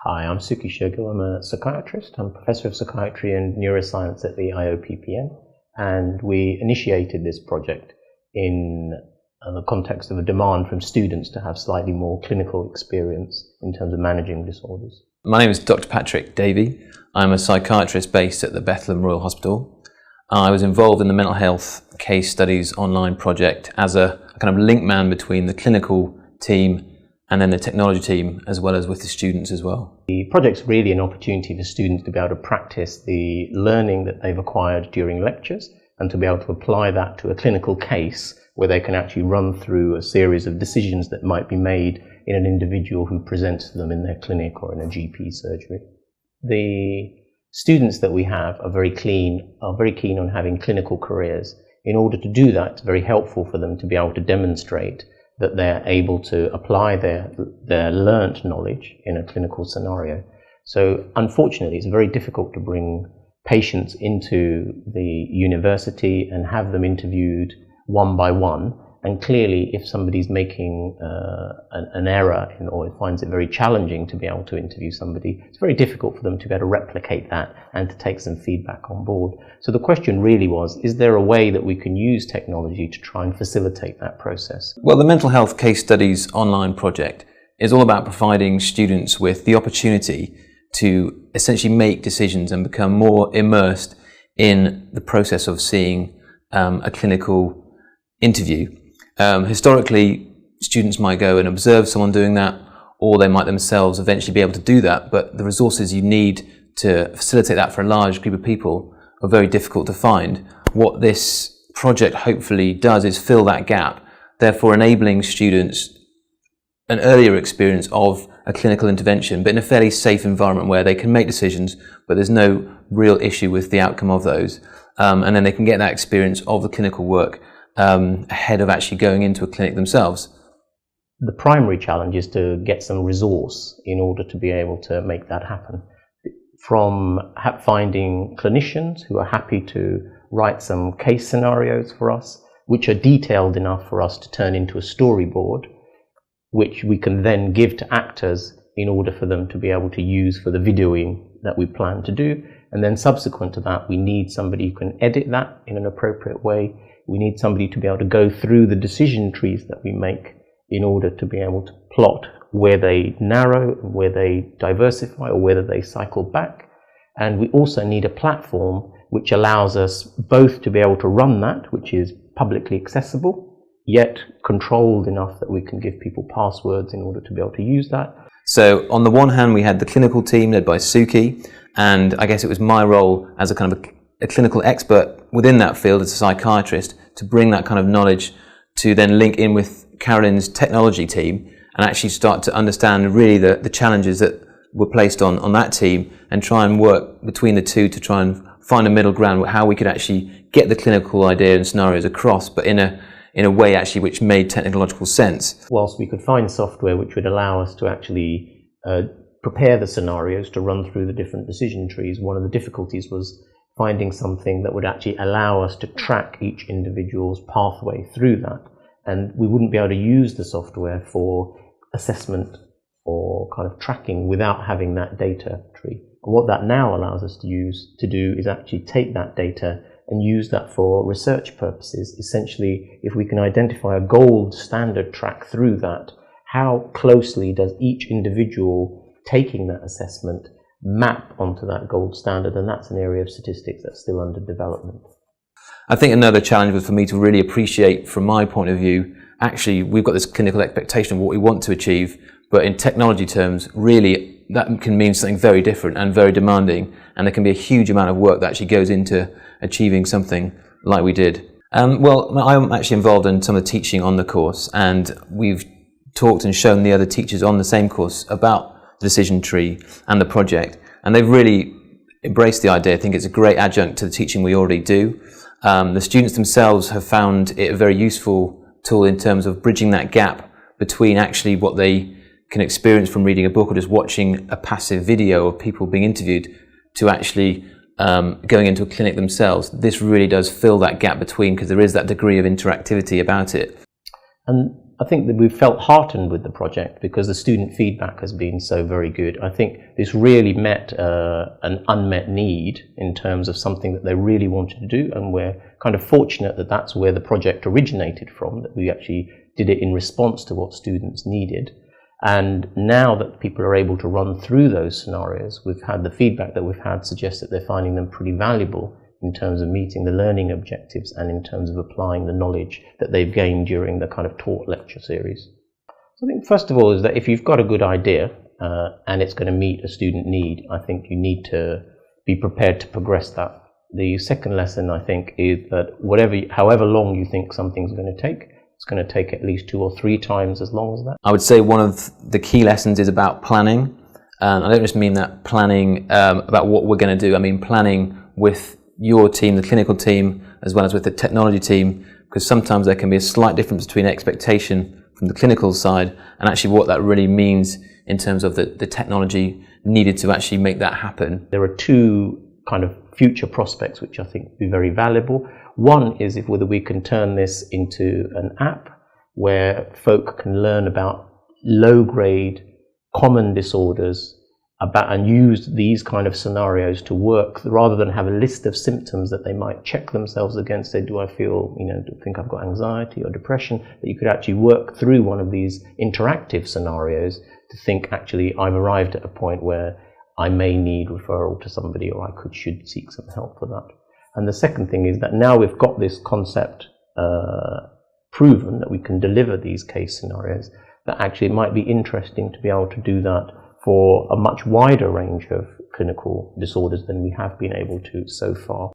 Hi, I'm Suki Shogil. I'm a psychiatrist. I'm a professor of psychiatry and neuroscience at the IoPPN, and we initiated this project in the context of a demand from students to have slightly more clinical experience in terms of managing disorders. My name is Dr. Patrick Davey. I'm a psychiatrist based at the Bethlehem Royal Hospital. I was involved in the mental health case studies online project as a kind of link man between the clinical team and then the technology team, as well as with the students as well. The project's really an opportunity for students to be able to practice the learning that they've acquired during lectures and to be able to apply that to a clinical case where they can actually run through a series of decisions that might be made in an individual who presents to them in their clinic or in a GP surgery. The students that we have are very keen on having clinical careers. In order to do that, it's very helpful for them to be able to demonstrate that they're able to apply their learnt knowledge in a clinical scenario. So unfortunately, it's very difficult to bring patients into the university and have them interviewed one by one. And clearly, if somebody's making an error or finds it very challenging to be able to interview somebody, it's very difficult for them to be able to replicate that and to take some feedback on board. So the question really was, is there a way that we can use technology to try and facilitate that process? Well, the Mental Health Case Studies online project is all about providing students with the opportunity to essentially make decisions and become more immersed in the process of seeing a clinical interview. Historically, students might go and observe someone doing that, or they might themselves eventually be able to do that, but the resources you need to facilitate that for a large group of people are very difficult to find. What this project hopefully does is fill that gap, therefore enabling students an earlier experience of a clinical intervention, but in a fairly safe environment where they can make decisions, but there's no real issue with the outcome of those. And then they can get that experience of the clinical work ahead of actually going into a clinic themselves. The primary challenge is to get some resource in order to be able to make that happen. From finding clinicians who are happy to write some case scenarios for us, which are detailed enough for us to turn into a storyboard, which we can then give to actors in order for them to be able to use for the videoing that we plan to do. And then subsequent to that, we need somebody who can edit that in an appropriate way. We need somebody to be able to go through the decision trees that we make in order to be able to plot where they narrow, where they diversify, or whether they cycle back. And we also need a platform which allows us both to be able to run that, which is publicly accessible, yet controlled enough that we can give people passwords in order to be able to use that. So on the one hand, we had the clinical team led by Suki, and I guess it was my role as a kind of a clinical expert within that field as a psychiatrist to bring that kind of knowledge to then link in with Carolyn's technology team and actually start to understand really the challenges that were placed on that team and try and work between the two to try and find a middle ground, how we could actually get the clinical idea and scenarios across, but in a way actually which made technological sense. Whilst we could find software which would allow us to actually prepare the scenarios to run through the different decision trees, one of the difficulties was finding something that would actually allow us to track each individual's pathway through that. And we wouldn't be able to use the software for assessment or kind of tracking without having that data tree. And what that now allows us to do is actually take that data and use that for research purposes. Essentially, if we can identify a gold standard track through that, how closely does each individual taking that assessment map onto that gold standard? And that's an area of statistics that's still under development. I think another challenge was for me to really appreciate, from my point of view, actually we've got this clinical expectation of what we want to achieve, but in technology terms, really that can mean something very different and very demanding, and there can be a huge amount of work that actually goes into achieving something like we did. Well, I'm actually involved in some of the teaching on the course, and we've talked and shown the other teachers on the same course about the decision tree and the project, and they've really embraced the idea. I think it's a great adjunct to the teaching we already do. The students themselves have found it a very useful tool in terms of bridging that gap between actually what they can experience from reading a book or just watching a passive video of people being interviewed to actually going into a clinic themselves, this really does fill that gap between, because there is that degree of interactivity about it. And I think that we've felt heartened with the project because the student feedback has been so very good. I think this really met an unmet need in terms of something that they really wanted to do, and we're kind of fortunate that that's where the project originated from, that we actually did it in response to what students needed. And now that people are able to run through those scenarios, we've had the feedback that we've had suggests that they're finding them pretty valuable in terms of meeting the learning objectives and in terms of applying the knowledge that they've gained during the kind of taught lecture series. So I think first of all is that if you've got a good idea and it's going to meet a student need, I think you need to be prepared to progress that. The second lesson, I think, is that however long you think something's going to take, it's going to take at least 2 or 3 times as long as that. I would say one of the key lessons is about planning. I don't just mean that planning about what we're going to do. I mean planning with your team, the clinical team, as well as with the technology team, because sometimes there can be a slight difference between expectation from the clinical side and actually what that really means in terms of the technology needed to actually make that happen. There are 2 kind of future prospects which I think would be very valuable. One is whether we can turn this into an app where folk can learn about low-grade common disorders and use these kind of scenarios to work, rather than have a list of symptoms that they might check themselves against, say, do I feel, do I think I've got anxiety or depression, that you could actually work through one of these interactive scenarios to think, actually, I've arrived at a point where I may need referral to somebody, or I should seek some help for that. And the second thing is that now we've got this concept proven that we can deliver these case scenarios, that actually it might be interesting to be able to do that for a much wider range of clinical disorders than we have been able to so far.